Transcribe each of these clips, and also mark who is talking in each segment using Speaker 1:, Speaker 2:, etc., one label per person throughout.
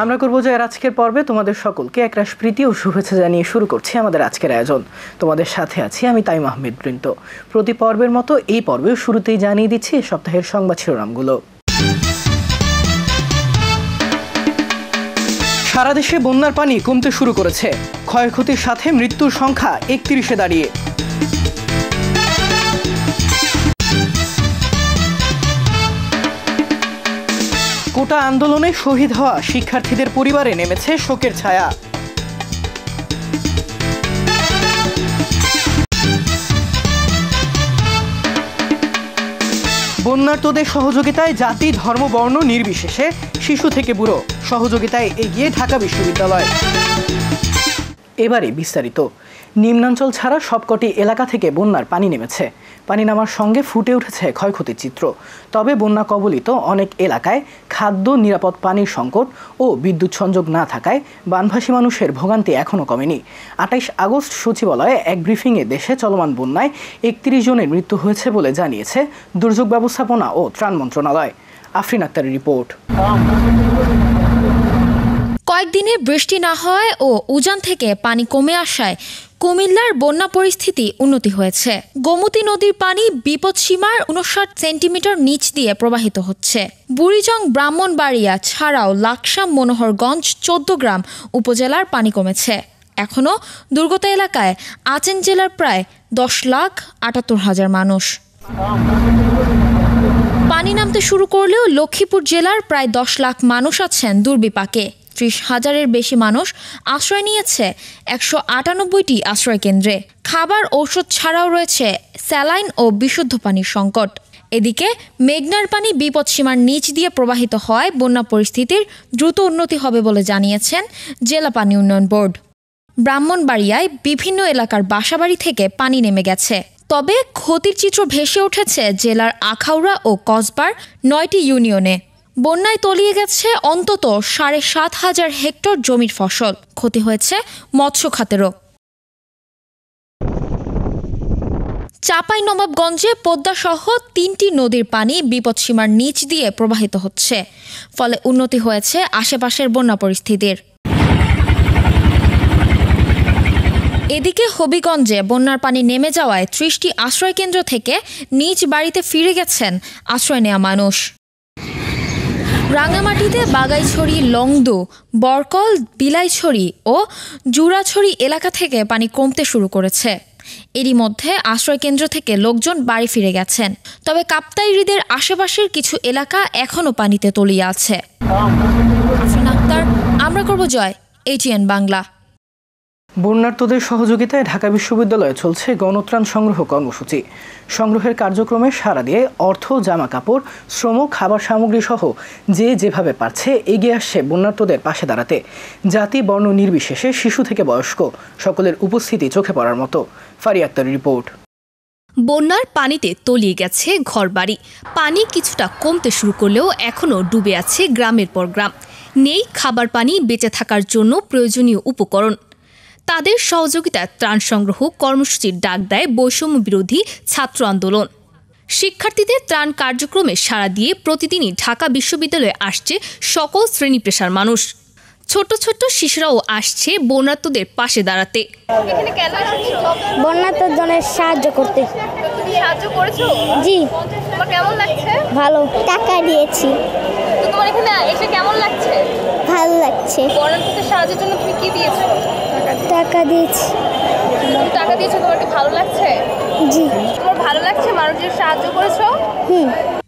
Speaker 1: আমরা করব যে আজকের পর্বে তোমাদের সকলকে একরাশ প্রীতি ও শুভেচ্ছা জানিয়ে শুরু করছি আমাদের আজকের আয়োজন। তোমাদের সাথে আছি আমি তাইম আহমেদ বৃন্ত। প্রতি পর্বের মতো এই পর্বেও শুরুতেই জানিয়ে দিচ্ছি এই সপ্তাহের সংবাদ শিরোনামগুলো। সারা দেশে বন্যার পানি কমতে শুরু করেছে, ক্ষয়ক্ষতির সাথে মৃত্যুর সংখ্যা ৩১-এ দাঁড়িয়ে। কোটা আন্দোলনে শহীদ হওয়া শিক্ষার্থীদের পরিবারে নেমেছে শোকের ছায়া। বন্যার্তদের সহযোগিতায় জাতি ধর্ম বর্ণ নির্বিশেষে শিশু থেকে বুড়ো সহযোগিতায় এগিয়ে ঢাকা বিশ্ববিদ্যালয়। এবারে বিস্তারিত। নিম্নাঞ্চল ছাড়া সবকটি এলাকা থেকে বন্যার পানি নেমেছে। পানি নামার সঙ্গে ফুটে উঠেছে ক্ষয়ক্ষতির চিত্র। তবে বন্যা কবলিত অনেক এলাকায় খাদ্য, নিরাপদ পানির সংকট ও বিদ্যুৎ সংযোগ না থাকায় বানভাসী মানুষের ভোগান্তি এখনও কমেনি। ২৮ আগস্ট সচিবালয়ে এক ব্রিফিংয়ে দেশে চলমান বন্যায় ৩১ জনের মৃত্যু হয়েছে বলে জানিয়েছে দুর্যোগ ব্যবস্থাপনা ও ত্রাণ মন্ত্রণালয়। আফরিন আক্তারের রিপোর্ট।
Speaker 2: কয়েকদিনে বৃষ্টি না হওয়ায় ও উজান থেকে পানি কমে আসায় কুমিল্লার বন্যা পরিস্থিতি উন্নতি হয়েছে। গোমতী নদীর পানি বিপদসীমার ৫৯ সেন্টিমিটার নিচ দিয়ে প্রবাহিত হচ্ছে। বুড়িজং, ব্রাহ্মণবাড়িয়া ছাড়াও লাকসাম, মনোহরগঞ্জ, ১৪ গ্রাম উপজেলার পানি কমেছে। এখনও দুর্গত এলাকায় আছেন জেলার প্রায় ১০,৭৮,০০০ মানুষ। পানি নামতে শুরু করলেও লক্ষ্মীপুর জেলার প্রায় ১০ লাখ মানুষ আছেন দুর্বিপাকে। ৩০,০০০-এর বেশি মানুষ আশ্রয় নিয়েছে ১৯৮টি আশ্রয় কেন্দ্রে। খাবার, ঔষধ ছাড়াও রয়েছে স্যালাইন ও বিশুদ্ধ পানির সংকট। এদিকে মেঘনার পানি বিপদসীমার নিচ দিয়ে প্রবাহিত হওয়ায় বন্যা পরিস্থিতির দ্রুত উন্নতি হবে বলে জানিয়েছেন জেলা পানি উন্নয়ন বোর্ড। ব্রাহ্মণবাড়িয়ায় বিভিন্ন এলাকার বাসাবাড়ি থেকে পানি নেমে গেছে। তবে ক্ষতির চিত্র ভেসে উঠেছে জেলার আখাউড়া ও কসবার ৯টি ইউনিয়নে। বন্যায় তলিয়ে গেছে অন্তত ৭,৫০০ হেক্টর জমির ফসল। ক্ষতি হয়েছে মৎস্য খাতেরও। চাঁপাইনবাবগঞ্জে পদ্মাসহ ৩টি নদীর পানি বিপদসীমার নিচ দিয়ে প্রবাহিত হচ্ছে। ফলে উন্নতি হয়েছে আশেপাশের বন্যা পরিস্থিতির। এদিকে হবিগঞ্জে বন্যার পানি নেমে যাওয়ায় ৩০টি আশ্রয়কেন্দ্র থেকে নিজ বাড়িতে ফিরে গেছেন আশ্রয় নেওয়া মানুষ। রাঙামাটিতে বাগাইছড়ি, লংদু, বরকল, বিলাইছড়ি ও জুরাছড়ি এলাকা থেকে পানি কমতে শুরু করেছে। এরই মধ্যে আশ্রয়কেন্দ্র থেকে লোকজন বাড়ি ফিরে গেছেন। তবে কাপ্তাই হ্রদের আশেপাশের কিছু এলাকা এখনও পানিতে তলিয়ে আছে। আফরিন আক্তার, আমরা করব জয়, ATN বাংলা।
Speaker 1: বন্যার্তদের সহযোগিতায় ঢাকা বিশ্ববিদ্যালয়ে চলছে গণত্রাণ সংগ্রহ কর্মসূচি। সংগ্রহের কার্যক্রমে সাড়া দিয়ে অর্থ, জামা কাপড়, শ্রম, খাবার সামগ্রী সহ যে যেভাবে পারছে এগিয়ে আসছে বন্যার্তদের পাশে দাঁড়াতে। জাতি বর্ণ নির্বিশেষে শিশু থেকে বয়স্ক সকলের উপস্থিতি চোখে পড়ার মতো। ফারিয়া আক্তারের রিপোর্ট।
Speaker 3: বন্যার পানিতে তলিয়ে গেছে ঘরবাড়ি। পানি কিছুটা কমতে শুরু করলেও এখনও ডুবে আছে গ্রামের পর গ্রাম। নেই খাবার পানি, বেঁচে থাকার জন্য প্রয়োজনীয় উপকরণ। তাদের সহযোগিতায় ত্রাণ সংগ্রহ কর্মসূচির ডাক দেয় বৈষম্য বিরোধী ছাত্র আন্দোলন। শিক্ষার্থীদের ত্রাণ কার্যক্রমে সাড়া দিয়ে প্রতিদিনই ঢাকা বিশ্ববিদ্যালয়ে আসছে সকল শ্রেণী পেশার মানুষ। ছোট ছোট শিশুরাও আসছে বন্যার্তদের পাশে দাঁড়াতে।
Speaker 4: বন্যার্তদের সাহায্য করতে।
Speaker 5: সাহায্য করেছো?
Speaker 4: জি।
Speaker 5: তোমার কেমন লাগছে?
Speaker 4: ভালো। টাকা দিয়েছি।
Speaker 5: তো তোমার এখানে এসে কেমন লাগছে?
Speaker 4: ভালো লাগছে।
Speaker 5: বন্যার্তদের সাহায্যের জন্য তুমি কি দিয়েছো?
Speaker 4: টাকা দিয়েছি।
Speaker 5: তুমি টাকা দিয়েছো, তোমার কি ভালো লাগছে?
Speaker 4: জি।
Speaker 5: তোমার ভালো লাগছে মানুষদের সাহায্য করেছো?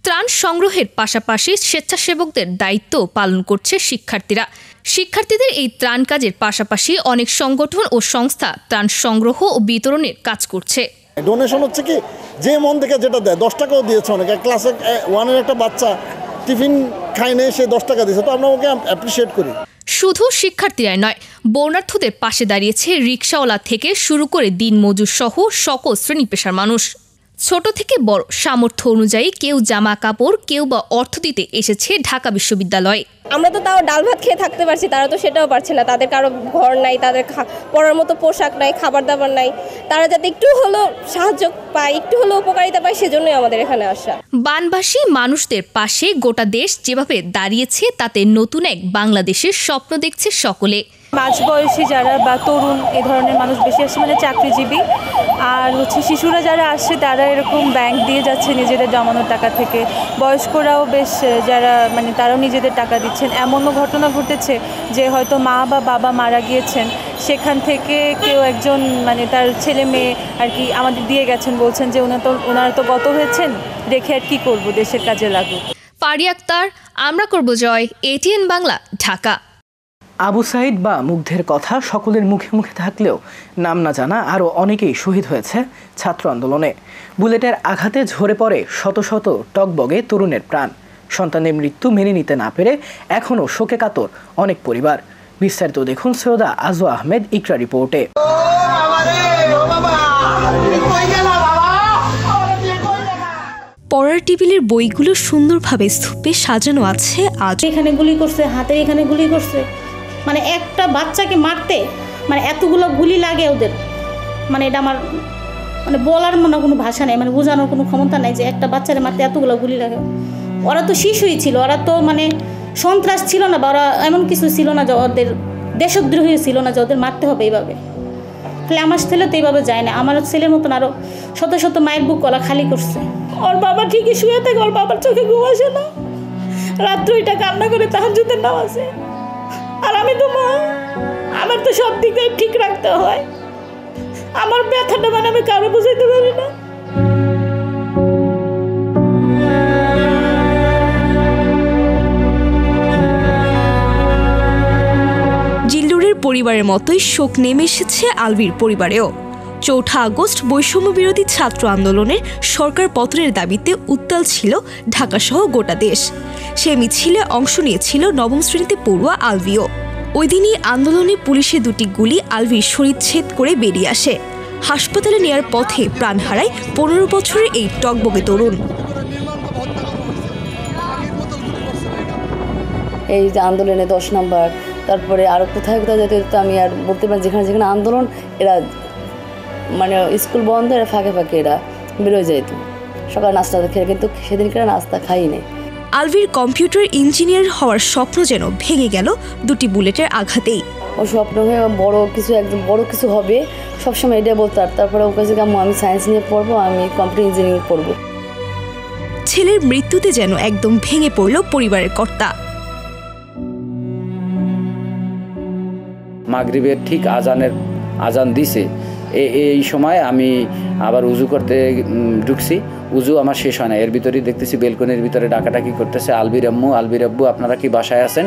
Speaker 3: ত্রাণ সংগ্রহের পাশাপাশি স্বেচ্ছাসেবকদের দায়িত্ব পালন করছে শিক্ষার্থীরা। শিক্ষার্থীদের এই ত্রাণ কাজের পাশাপাশি অনেক সংগঠন ও সংস্থা ত্রাণ সংগ্রহ ও বিতরণের কাজ করছে।
Speaker 6: ডোনেশন হচ্ছে কি, যে মন থেকে যেটা দেয়। 10 টাকাও দিয়েছে অনেকে। ক্লাসে 1-এর একটা বাচ্চা টিফিন খায় নেই, সে 10 টাকা দিয়েছে, তো আমরা ওকে অ্যাপ্রিসিয়েট করি।
Speaker 3: শুধু শিক্ষার্থীরাই নয়, বন্যার্থদের পাশে দাঁড়িয়েছে রিকশাওয়ালা থেকে শুরু করে দিনমজুর সহ সকল শ্রেণী পেশার মানুষ। ছোট থেকে বড় সামর্থ্য অনুযায়ী কেউ জামা কাপড়, কেউ বা অর্থ দিতে এসেছে ঢাকা বিশ্ববিদ্যালয়ে।
Speaker 5: আমরা তো তাও ডাল ভাত খেয়ে থাকতে পারছি, তারা তো সেটাও পারছে না। তাদের কারো ঘর নাই, তাদের পরার মতো পোশাক নাই, খাবার দাবার নাই। তারা যাতে একটু হলেও সাহায্য পায়, একটু হলেও উপকারিতা পায়, সেজন্যই আমাদের এখানে আসা।
Speaker 3: বানবাসী মানুষদের পাশে গোটা দেশ যেভাবে দাঁড়িয়েছে, তাতে নতুন এক বাংলাদেশের স্বপ্ন দেখছে সকলে।
Speaker 7: মাঝবয়সী যারা বা তরুণ এ ধরনের মানুষ বেশি আসছে, মানে চাকরিজীবী, আর শিশুরা যারা আসছে তারা এরকম ব্যাংক দিয়ে যাচ্ছে নিজেদের জমানোর টাকা থেকে। বয়স্করাও বেশ যারা মানে তারাও নিজেদের টাকা দিচ্ছেন। এমনও ঘটনা ঘটেছে যে হয়তো মা বা বাবা মারা গিয়েছেন, সেখান থেকে কেউ একজন মানে তার ছেলে মেয়ে আর কি আমাদের দিয়ে গেছেন, বলছেন যে ওনারা তো গত হয়েছেন, রেখে আর কি করব, দেশের কাজে লাগুক।
Speaker 3: পারি আক্তার, আমরা করব জয়, ATN বাংলা, ঢাকা।
Speaker 1: আবু সাইদ বা মুগ্ধের কথা সকলের মুখে মুখে থাকলেও নাম না জানা আরও অনেকেই শহীদ হয়েছে ছাত্র আন্দোলনে। বুলেটের আঘাতে ঝরে পড়ে শত শত টগবগে তরুণের প্রাণ। সন্তানের মৃত্যু মেনে নিতে না পেরে এখনও শোকে কাতর অনেক পরিবার। বিস্তারিত দেখুন সৈয়দা আজওয়া আহমেদ ইকরা রিপোর্টে।
Speaker 3: পড়ার টেবিলের বইগুলো সুন্দরভাবে স্তূপে সাজানো আছে। আজ
Speaker 8: এখানে গুলি করছে, হাতের এখানে গুলি করছে, মানে একটা বাচ্চাকে মারতে মানে এতগুলো গুলি লাগে ওদের, মানে এটা আমার মানে বলার মনে কোনো ভাষা নেই, মানে বোঝানোর কোনো ক্ষমতা নাই যে একটা বাচ্চাকে মারতে এতগুলো গুলি লাগে। ওরা তো শিশুই ছিল, ওরা তো মানে সন্ত্রাস ছিল না, বা ওরা এমন কিছু ছিল না যে ওদের দেশদ্রোহী ছিল না যে ওদের মারতে হবে এইভাবে। তাহলে আমার ছেলে তো এইভাবে যায় না, আমার ছেলের মতন আরও শত শত মায়ের বুক গলা খালি করছে। ওর বাবা ঠিকই শুয়ে থাকে, ওর বাবার চোখে ঘুম আসে না, রাত্রে ওইটা কান্না করে তাহাজ্জুদের নামাজে। আর আমি তো মা, আমার তো সব দিক দিয়ে ঠিক রাখতে হয়। আমার ব্যথাটা মানে আমি কারো বুঝাইতে পারি না।
Speaker 3: জিল্লুরের পরিবারের মতোই শোক নেমে এসেছে আলভির পরিবারেও। ৪ আগস্ট বৈষম্য বিরোধী ছাত্র আন্দোলনের সরকার পতনের দাবিতে উত্তাল ছিল ঢাকাসহ গোটা দেশ। সে মিছিলে অংশ নিয়েছিল ৯ম শ্রেণীতে পড়ুয়া আলভিও। ওই দিনই আন্দোলনে পুলিশের ২টি গুলি আলভির শরীরচ্ছেদ করে বেরিয়ে আসে। হাসপাতালে নেয়ার পথে প্রাণ হারায় ১৫ বছরের এই টগবগে তরুণ।
Speaker 9: এই যে আন্দোলনে ১০ নম্বর, তারপরে আরও কোথায় কোথায় যেতে তো আমি আর বলতে পারি, যেখানে যেখানে আন্দোলন এরা মানে স্কুল বন্ধ, এরা ফাঁকে ফাঁকে এরা বেরোয় যেত সকালে নাস্তা খেয়ে, কিন্তু সেদিনকে নাস্তা খাই নেই।
Speaker 3: আলভির কম্পিউটার ইঞ্জিনিয়ার হওয়ার স্বপ্ন যেন ভেঙে গেল ২টি বুলেটের আঘাতেই।
Speaker 9: ও স্বপ্ন হয়ে বড় কিছু, একদম বড় কিছু হবে সবসময় এটা বলতো। আর তারপরে ও কাছে আমি সায়েন্স নিয়ে পড়বো, আমি কম্পিউটার ইঞ্জিনিয়ারিং পড়বো।
Speaker 3: ছেলের মৃত্যুতে যেন একদম ভেঙে পড়ল পরিবারের কর্তা।
Speaker 10: মাগরিবের ঠিক আজান দিছে, এই সময় আমি আবার উজু করতে ঢুকছি। উজু আমার শেষ হয় না, এর ভিতরেই দেখতেছি বেলকনির ভিতরে ডাকাডাকি করতেছে, আলবির আব্বু আপনারা কি বাসায় আছেন?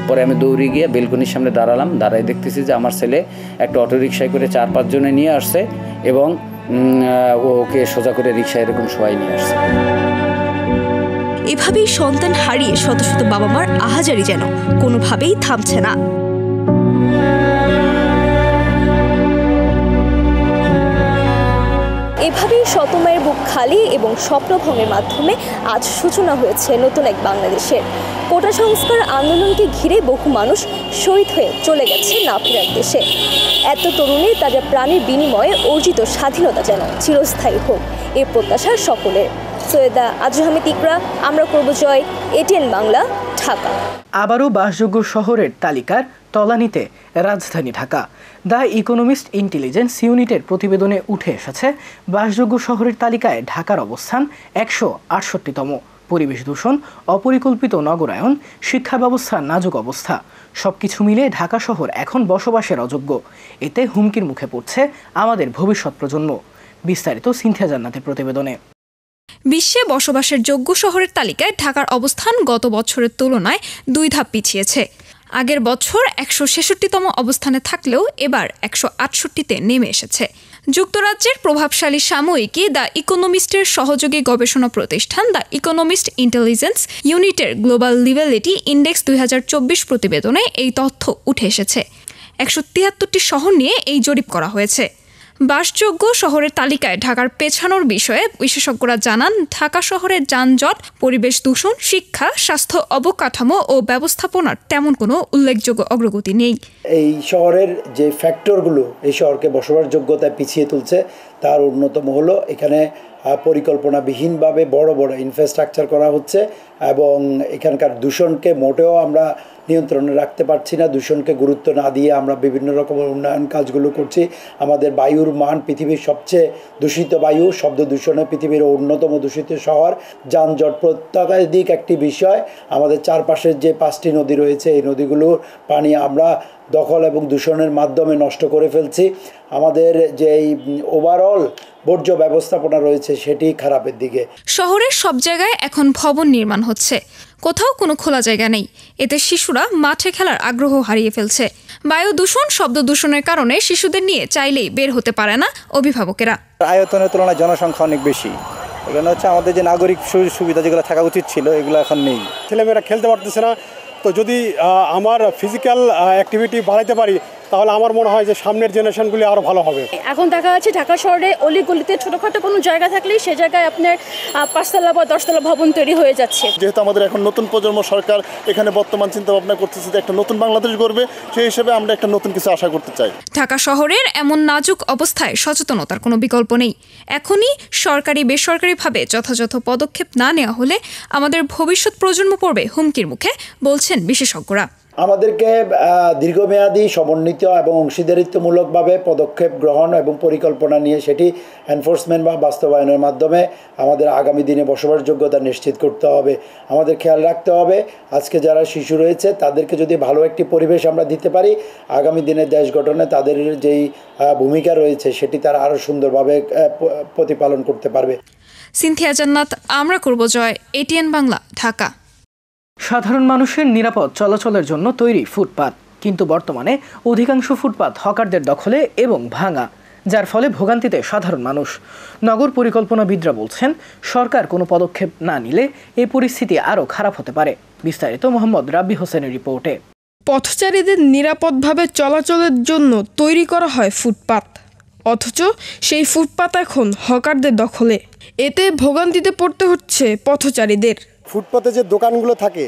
Speaker 10: পরে আমি দৌড়ে গিয়ে বেলকনির সামনে দাঁড়ালাম। দাঁড়াই দেখতেছি যে আমার ছেলে একটা অটোরিকশায় করে ৪-৫ জনে নিয়ে আসছে এবং ওকে সোজা করে রিকশায় এরকম শোয়াই নিয়ে আসছে।
Speaker 3: এভাবেই সন্তান হারিয়ে শত শত বাবা মার আহাজারি যেন কোনোভাবেই থামছে না।
Speaker 11: এভাবেই শত মায়ের বুক খালি এবং স্বপ্নভঙ্গের মাধ্যমে আজ সূচনা হয়েছে নতুন এক বাংলাদেশের। কোটা সংস্কার আন্দোলনকে ঘিরে বহু মানুষ শহীদ হয়ে চলে গেছে না ফেরার দেশে। এত তরুণীর তাদের প্রাণের বিনিময়ে অর্জিত স্বাধীনতা যেন চিরস্থায়ী হোক, এ প্রত্যাশা সকলের। সৈয়দা আজওয়া আহমেদ ইকরা, আমরা করব জয়, ATN বাংলা, ঢাকা।
Speaker 1: আবারও বাসযোগ্য শহরের তালিকার তলানিতে রাজধানী ঢাকা। দ্য ইকোনমিস্ট ইন্টেলিজেন্স ইউনিটের প্রতিবেদনে উঠে এসেছে বাসযোগ্য শহরের তালিকায় ঢাকার অবস্থান ১৬৮তম। পরিবেশ দূষণ, অপরিকল্পিত নগরায়ন, শিক্ষা ব্যবস্থার নাজুক অবস্থা, সবকিছু মিলে ঢাকা শহর এখন বসবাসের অযোগ্য। এতে হুমকির মুখে পড়ছে আমাদের ভবিষ্যৎ প্রজন্ম। বিস্তারিত সিনথিয়া জান্নাতের প্রতিবেদনে।
Speaker 12: বিশ্বে বসবাসের যোগ্য শহরের তালিকায় ঢাকার অবস্থান গত বছরের তুলনায় ২ ধাপ পিছিয়েছে। আগের বছর ১৬৬তম অবস্থানে থাকলেও এবার ১৬৮তে নেমে এসেছে। যুক্তরাজ্যের প্রভাবশালী সাময়িকী দ্য ইকোনমিস্টের সহযোগী গবেষণা প্রতিষ্ঠান দ্য ইকোনমিস্ট ইন্টেলিজেন্স ইউনিটের গ্লোবাল লিভেলিটি ইন্ডেক্স ২০২৪ প্রতিবেদনে এই তথ্য উঠে এসেছে। ১৭৩টি শহর নিয়ে এই জরিপ করা হয়েছে। বাসযোগ্য শহরের তালিকায় ঢাকার পেছানোর বিষয়ে বিশেষজ্ঞরা জানান, ঢাকা শহরের যানজট, পরিবেশ দূষণ, শিক্ষা, স্বাস্থ্য অবকাঠামো ও ব্যবস্থাপনার তেমন কোনো উল্লেখযোগ্য অগ্রগতি নেই।
Speaker 13: এই শহরের যে ফ্যাক্টরগুলো এই শহরকে বসবাসযোগ্যতায় পিছিয়ে তুলছে তার অন্যতম হলো এখানে পরিকল্পনাবিহীনভাবে বড় বড় ইনফ্রাস্ট্রাকচার করা হচ্ছে এবং এখানকার দূষণকে মোটেও আমরা নিয়ন্ত্রণে রাখতে পারছি না। দূষণকে গুরুত্ব না দিয়ে আমরা বিভিন্ন রকমের উন্নয়ন কাজগুলো করছি। আমাদের বায়ুর মান পৃথিবীর সবচেয়ে দূষিত বায়ু, শব্দ দূষণে পৃথিবীর অন্যতম দূষিত শহর। যানজট প্রত্যাধিক একটি বিষয়। আমাদের চারপাশের যে 5টি নদী রয়েছে এই নদীগুলোর পানি আমরা দখল এবং দূষণের মাধ্যমে নষ্ট করে ফেলছি। আমাদের যে ওভারঅল বর্জ্য ব্যবস্থাপনা রয়েছে সেটি খারাপের দিকে।
Speaker 12: শহরের সব জায়গায় এখন ভবন নির্মাণ হচ্ছে, কোথাও কোনো খোলা জায়গা নেই। এতে শিশুরা মাঠে খেলার আগ্রহ হারিয়ে ফেলছে। বায়ু দূষণ, শব্দ দূষণের কারণে শিশুদের নিয়ে চাইলেই বের হতে পারে না অভিভাবকেরা।
Speaker 14: আয়তনের তুলনায় জনসংখ্যা অনেক বেশি, এখানে হচ্ছে আমাদের যে নাগরিক সুবিধা যেগুলো থাকা উচিত ছিল এগুলো এখন নেই।
Speaker 15: ছেলেমেয়েরা খেলতে পারতেছে না, তো যদি আমার ফিজিক্যাল অ্যাক্টিভিটি বাড়াইতে পারি তাহলে আমার মনে হয় যে সামনের জেনারেশনগুলি আরও ভালো হবে।
Speaker 16: এখন দেখা যাচ্ছে ঢাকা শহরে অলিগলিতে ছোটোখাটো কোনো জায়গা থাকলেই সে জায়গায় আপনার 5তলা বা 10তলা ভবন তৈরি হয়ে যাচ্ছে।
Speaker 6: যেহেতু আমাদের এখন নতুন প্রজন্ম সরকার এখানে বর্তমান চিন্তা ভাবনা করতেছে যে একটা নতুন বাংলাদেশ গড়বে, সেই হিসেবে আমরা একটা নতুন কিছু আশা করতে চাই।
Speaker 12: ঢাকা শহরের এমন নাজুক অবস্থায় সচেতনতার কোনো বিকল্প নেই। এখনই সরকারি বেসরকারিভাবে যথাযথ পদক্ষেপ না নেওয়া হলে আমাদের ভবিষ্যৎ প্রজন্ম পড়বে হুমকির মুখে, বলছেন বিশেষজ্ঞরা।
Speaker 13: আমাদেরকে দীর্ঘমেয়াদী সমন্বিত এবং অংশীদারিত্বমূলকভাবে পদক্ষেপ গ্রহণ এবং পরিকল্পনা নিয়ে সেটি এনফোর্সমেন্ট বা বাস্তবায়নের মাধ্যমে আমাদের আগামী দিনে বসবাসযোগ্যতা নিশ্চিত করতে হবে। আমাদের খেয়াল রাখতে হবে আজকে যারা শিশু রয়েছে তাদেরকে যদি ভালো একটি পরিবেশ আমরা দিতে পারি, আগামী দিনে দেশ গঠনে তাদের যেই ভূমিকা রয়েছে সেটি তারা আরও সুন্দরভাবে প্রতিপালন করতে পারবে।
Speaker 12: সিনথিয়া জান্নাত, আমরা করব জয়, ATN বাংলা, ঢাকা।
Speaker 1: সাধারণ মানুষের নিরাপদ চলাচলের জন্য তৈরি ফুটপাত, কিন্তু বর্তমানে অধিকাংশ ফুটপাত হকারদের দখলে এবং ভাঙা, যার ফলে ভোগান্তিতে সাধারণ মানুষ। নগর পরিকল্পনাবিদরা বলছেন সরকার কোনো পদক্ষেপ না নিলে এই পরিস্থিতি আরও খারাপ হতে পারে। বিস্তারিত মোহাম্মদ রাব্বি হোসেনের রিপোর্টে।
Speaker 17: পথচারীদের নিরাপদভাবে চলাচলের জন্য তৈরি করা হয় ফুটপাত, অথচ সেই ফুটপাত এখন হকারদের দখলে। এতে ভোগান্তিতে পড়তে হচ্ছে পথচারীদের।
Speaker 15: ফুটপাতে যে দোকানগুলো থাকে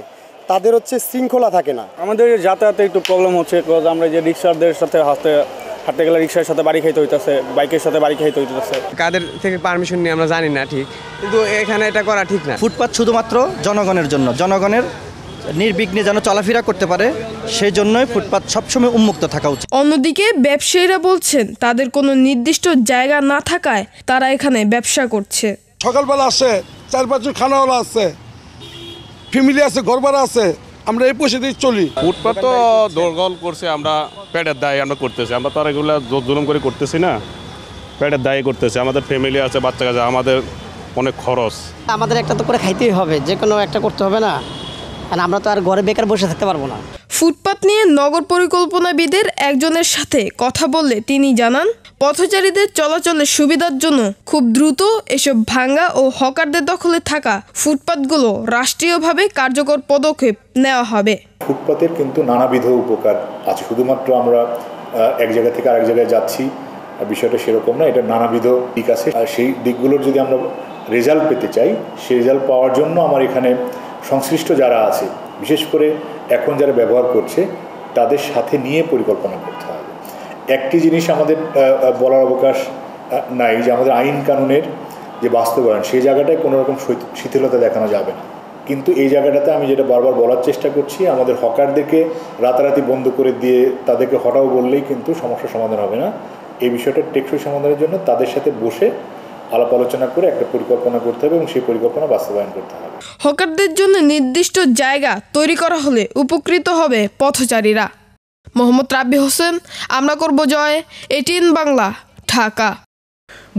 Speaker 15: তাদের হচ্ছে শৃঙ্খলা থাকে না।
Speaker 14: আমাদের যাতায়াতে একটু প্রবলেম হচ্ছে, আমরা যে রিক্সাদের সাথে হাঁটতে গেলে রিক্সার সাথে বাড়ি খাইতে হইতেছে, বাইকের সাথে বাড়ি খাইতে হইতেছে।
Speaker 18: কাদের থেকে পারমিশন নিয়ে আমরা জানি না ঠিক, কিন্তু এখানে এটা করা ঠিক না।
Speaker 19: ফুটপাত শুধুমাত্র জনগণের জন্য, জনগণের নির্বিঘ্নে যেন চলাফেরা করতে পারে সেই জন্যই ফুটপাত সবসময় উন্মুক্ত থাকা উচিত।
Speaker 17: অন্যদিকে ব্যবসায়ীরা বলছেন তাদের কোনো নির্দিষ্ট জায়গা না থাকায় তারা এখানে ব্যবসা করছে।
Speaker 20: সকালবেলা আসে 4-5 খানাওয়ালা আছে, ফ্যামিলি আছে, ঘরবাড়া আছে, আমরা এই পয়সা দিয়ে চলি।
Speaker 21: ফুটপাত তো দোরগোল করছে, আমরা পেটের দায় আমরা করতেছি, আমরা তো আর এগুলো জুলুম করে করতেছি না, পেটের দায় করতেছি। আমাদের ফ্যামিলি আছে, বাচ্চা কাছে, আমাদের অনেক খরচ।
Speaker 22: আমাদের একটা তো করে খাইতেই হবে, যে কোনো একটা করতে হবে না, আর আমরা তো আর ঘরে বেকার বসে থাকতে পারবো না।
Speaker 17: ফুটপাত নিয়ে নগর পরিকল্পনাবিদের একজনের সাথে কথা বললে তিনি জানান, পথচারীদের চলাচলের সুবিধার জন্য খুব দ্রুত এসব ভাঙ্গা ও হকারদের দখলে থাকা ফুটপাতগুলো রাষ্ট্রীয়ভাবে কার্যকর পদক্ষেপ নেওয়া হবে।
Speaker 23: ফুটপাতের কিন্তু নানাবিধ উপকার আছে, শুধুমাত্র আমরা এক জায়গা থেকে আরেক জায়গায় যাচ্ছি বিষয়টা সেরকম না, এটা নানাবিধ দিক আছে। আর সেই দিকগুলোর যদি আমরা রেজাল্ট পেতে চাই, সেই রেজাল্ট পাওয়ার জন্য আমার এখানে সংশ্লিষ্ট যারা আছে, বিশেষ করে এখন যারা ব্যবহার করছে তাদের সাথে নিয়ে পরিকল্পনা করতে হবে। একটি জিনিস আমাদের বলার অবকাশ নাই যে আমাদের আইন কানুনের যে বাস্তবায়ন সেই জায়গাটায় কোনো রকম শিথিলতা দেখানো যাবে না। কিন্তু এই জায়গাটাতে আমি যেটা বারবার বলার চেষ্টা করছি, আমাদের হকারদেরকে রাতারাতি বন্ধ করে দিয়ে তাদেরকে হটাও বললেই কিন্তু সমস্যার সমাধান হবে না। এই বিষয়টা টেকসই সমাধানের জন্য তাদের সাথে বসে আলাপ আলোচনা করে একটা পরিকল্পনা করতে হবে এবং সেই পরিকল্পনা বাস্তবায়ন করতে হবে।
Speaker 17: হকারদের জন্য নির্দিষ্ট জায়গা তৈরি করা হলে উপকৃত হবে পথচারীরা। মোহাম্মদ রাব্বি হোসেন, আমরা করব জয়, ATN বাংলা, ঢাকা।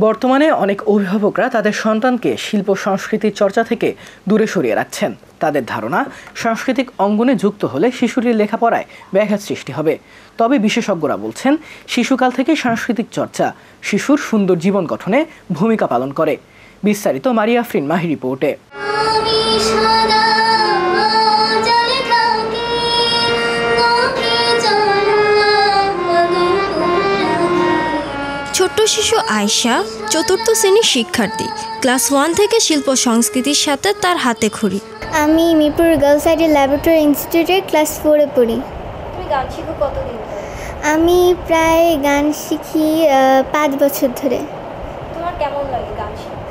Speaker 1: বর্তমানে অনেক অভিভাবকরা তাদের সন্তানকে শিল্প সংস্কৃতির চর্চা থেকে দূরে সরিয়ে রাখছেন। তাদের ধারণা সাংস্কৃতিক অঙ্গনে যুক্ত হলে শিশুটির লেখাপড়ায় ব্যাঘাত সৃষ্টি হবে। তবে বিশেষজ্ঞরা বলছেন শিশুকাল থেকে সাংস্কৃতিক চর্চা শিশুর সুন্দর জীবন গঠনে ভূমিকা পালন করে। বিস্তারিত মারিয়া আফরিন মাহি রিপোর্টে।
Speaker 2: ছোট্ট
Speaker 4: ছোট্ট শিশু আয়শা 4র্থ শ্রেণীর শিক্ষার্থী। ক্লাস 1 থেকে শিল্প সংস্কৃতির সাথে তার হাতে খড়ি।
Speaker 5: আমি মিরপুর গার্লস সাইডের ল্যাবরেটরি ইনস্টিটিউটে ক্লাস 4-এ পড়ি।
Speaker 11: তুমি গান শিখো কতদিন?
Speaker 5: আমি প্রায় গান শিখি 5 বছর ধরে।
Speaker 11: তোমার কেমন লাগে গান শিখতে?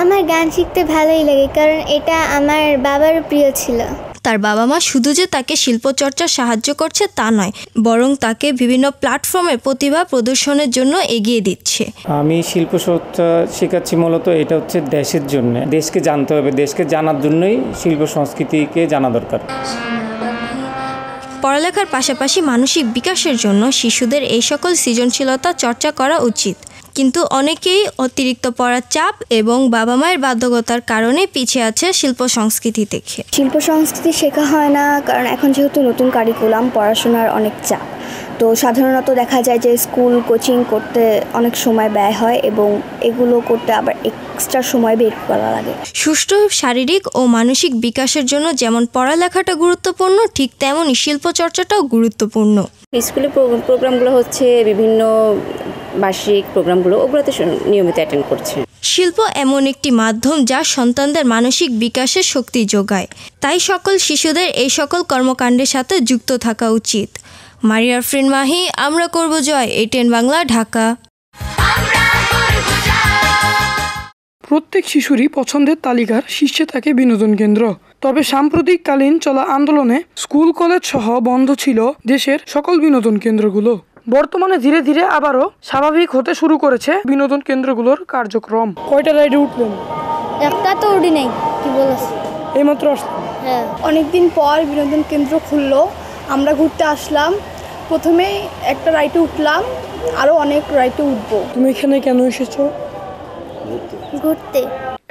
Speaker 5: আমার গান শিখতে ভালোই লাগে, কারণ এটা আমার বাবার প্রিয় ছিল।
Speaker 4: তার বাবা মা শুধু যে তাকে শিল্পচর্চা সাহায্য করছে তা নয়, বরং তাকে বিভিন্ন প্ল্যাটফর্মে প্রতিভা প্রদর্শনের জন্য এগিয়ে দিচ্ছে।
Speaker 7: আমি শিল্পচর্চা শেখাচ্ছি মূলত এটা হচ্ছে দেশের জন্য, দেশকে জানতে হবে, দেশকে জানার জন্যই শিল্প সংস্কৃতিকে জানা দরকার।
Speaker 4: পড়ালেখার পাশাপাশি মানসিক বিকাশের জন্য শিশুদের এই সকল সৃজনশীলতা চর্চা করা উচিত, কিন্তু অনেকেই অতিরিক্ত পড়ার চাপ এবং বাবা মায়ের বাধ্যকতার কারণে পিছিয়ে আছে শিল্প সংস্কৃতি থেকে।
Speaker 5: শিল্প সংস্কৃতি শেখা হয় না, কারণ এখন যেহেতু নতুন কারিকুলাম, পড়াশোনার অনেক চাপ, তো সাধারণত দেখা যায় যে স্কুল কোচিং করতে অনেক সময় ব্যয় হয় এবং এগুলো করতে আবার এক্সট্রা সময় বের করা লাগে।
Speaker 4: সুষ্ঠু শারীরিক ও মানসিক বিকাশের জন্য যেমন পড়ালেখাটা গুরুত্বপূর্ণ, ঠিক তেমনই শিল্পচর্চাটাও গুরুত্বপূর্ণ।
Speaker 24: স্কুলে প্রোগ্রামগুলো হচ্ছে বিভিন্ন বার্ষিক প্রোগ্রামগুলো, ওগুলোতে নিয়মিত অ্যাটেন্ড করছে।
Speaker 4: শিল্প এমন একটি মাধ্যম যা সন্তানদের মানসিক বিকাশের শক্তি যোগায়, তাই সকল শিশুদের এই সকল কর্মকাণ্ডের সাথে যুক্ত থাকা উচিত। মারিয়া আফরিন মাহি, আমরা করব জয়, ATN বাংলা, ঢাকা।
Speaker 25: প্রত্যেক শিশুরই পছন্দের তালিকার শীর্ষে থাকে বিনোদন কেন্দ্র। তবে সাম্প্রতিককালীন চলা আন্দোলনে স্কুল কলেজ সহ বন্ধ ছিল দেশের সকল বিনোদন কেন্দ্রগুলো। বর্তমানে ধীরে ধীরে আবারও স্বাভাবিক হতে শুরু করেছে বিনোদন কেন্দ্রগুলোর কার্যক্রম। কয়টা রাইডে উঠলেন?
Speaker 5: একটা তো উঠি নাই, কি বলছ?
Speaker 25: এইমাত্র আসলাম।
Speaker 5: হ্যাঁ,
Speaker 26: অনেকদিন পর বিনোদন কেন্দ্র খুললো, আমরা ঘুরতে আসলাম। প্রথমে একটা রাইডে উঠলাম, আরও অনেক রাইডে উঠবো।
Speaker 25: তুমি এখানে কেন এসেছো?
Speaker 5: ঘুরতে।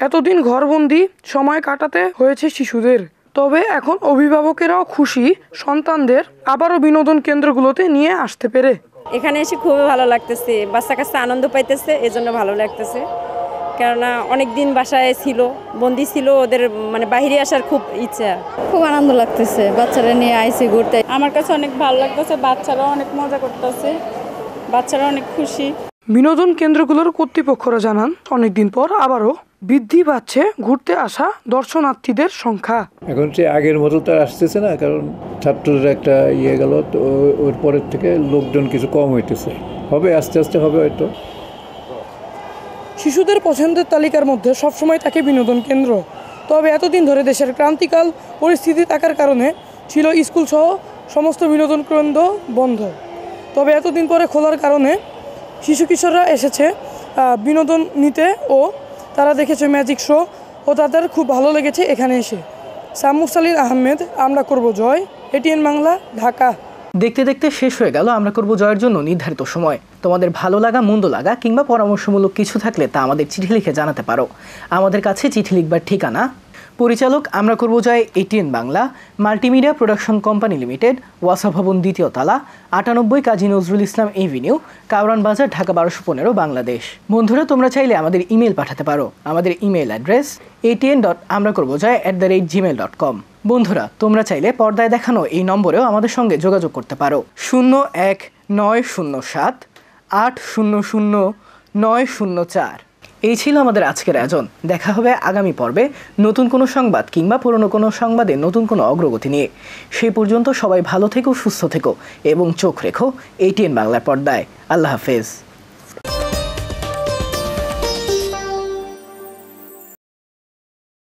Speaker 25: এতদিন ঘরবন্দি সময় কাটাতে হয়েছে শিশুদের, তবে এখন অভিভাবকেরাও খুশি সন্তানদের আবারও বিনোদন কেন্দ্রগুলোতে নিয়ে আসতে পেরে।
Speaker 27: এখানে এসে খুবই ভালো লাগতেছে, বাচ্চা কাচ্চা আনন্দ পাইতেছে, এজন্য ভালো লাগতেছে। কেননা অনেক দিন বাসায় ছিল, বন্দি ছিল, ওদের মানে বাইরে আসার খুব ইচ্ছা।
Speaker 28: খুব আনন্দ লাগতেছে, বাচ্চারা নিয়ে আইসি ঘুরতে।
Speaker 27: আমার কাছে অনেক ভালো লাগতেছে, বাচ্চারাও অনেক মজা করতেছে, বাচ্চারা অনেক খুশি।
Speaker 25: বিনোদন কেন্দ্রগুলোর কর্তৃপক্ষরা জানান, অনেকদিন পর আবারও বৃদ্ধি পাচ্ছে ঘুরতে আসা দর্শনার্থীদের সংখ্যা।
Speaker 29: এখন সে আগের মতো তো আসতেছে না, কারণ ছাত্রদের একটা গেল, তো ওর পরের থেকে লোকজন কিছু কম হইতেছে, হবে আস্তে আস্তে হবে হয়তো।
Speaker 25: শিশুদের পছন্দের তালিকার মধ্যে সবসময় থাকে বিনোদন কেন্দ্র, তবে এতদিন ধরে দেশের ক্রান্তিকাল পরিস্থিতি থাকার কারণে ছিল স্কুল সহ সমস্ত বিনোদন কেন্দ্র বন্ধ। তবে এতদিন পরে খোলার কারণে শিশু কিশোররা এসেছে বিনোদন নিতে ও তারা দেখেছে ম্যাজিক শো ও তাদের খুব ভালো লেগেছে এখানে এসে। সামুসালিন আহমেদ, আমরা করব জয়, ATN বাংলা, ঢাকা।
Speaker 1: দেখতে দেখতে শেষ হয়ে গেল আমরা করব জয়ের জন্য নির্ধারিত সময়। তোমাদের ভালো লাগা, মন্দ লাগা কিংবা পরামর্শমূলক কিছু থাকলে তা আমাদের চিঠি লিখে জানাতে পারো। আমাদের কাছে চিঠি লিখবার ঠিকানা: পরিচালক আমরা করব জয়, ATN Bangla, multimedia production company limited, ওয়াসা ভবন, 2য় তলা, 98 কাজী নজরুল ইসলাম এভিনিউ, কাউরান বাজার, ঢাকা 1215, বাংলাদেশ। বন্ধুরা, তোমরা চাইলে আমাদের ইমেল পাঠাতে পারো। আমাদের ইমেল অ্যাড্রেস atn.amrakorbojoy@gmail.com। বন্ধুরা, তোমরা চাইলে পর্দায় দেখানো এই নম্বরেও আমাদের সঙ্গে যোগাযোগ করতে পারো। 019078000904। এই ছিল আমাদের আজকের আয়োজন। দেখা হবে আগামী পর্বে নতুন কোনো সংবাদ কিংবা পুরনো কোনো সংবাদে নতুন কোনো অগ্রগতি নিয়ে। সেই পর্যন্ত সবাই ভালো থেকো, সুস্থ থেকো এবং চোখ রেখো ATN বাংলার পর্দায়। আল্লাহ হাফেজ।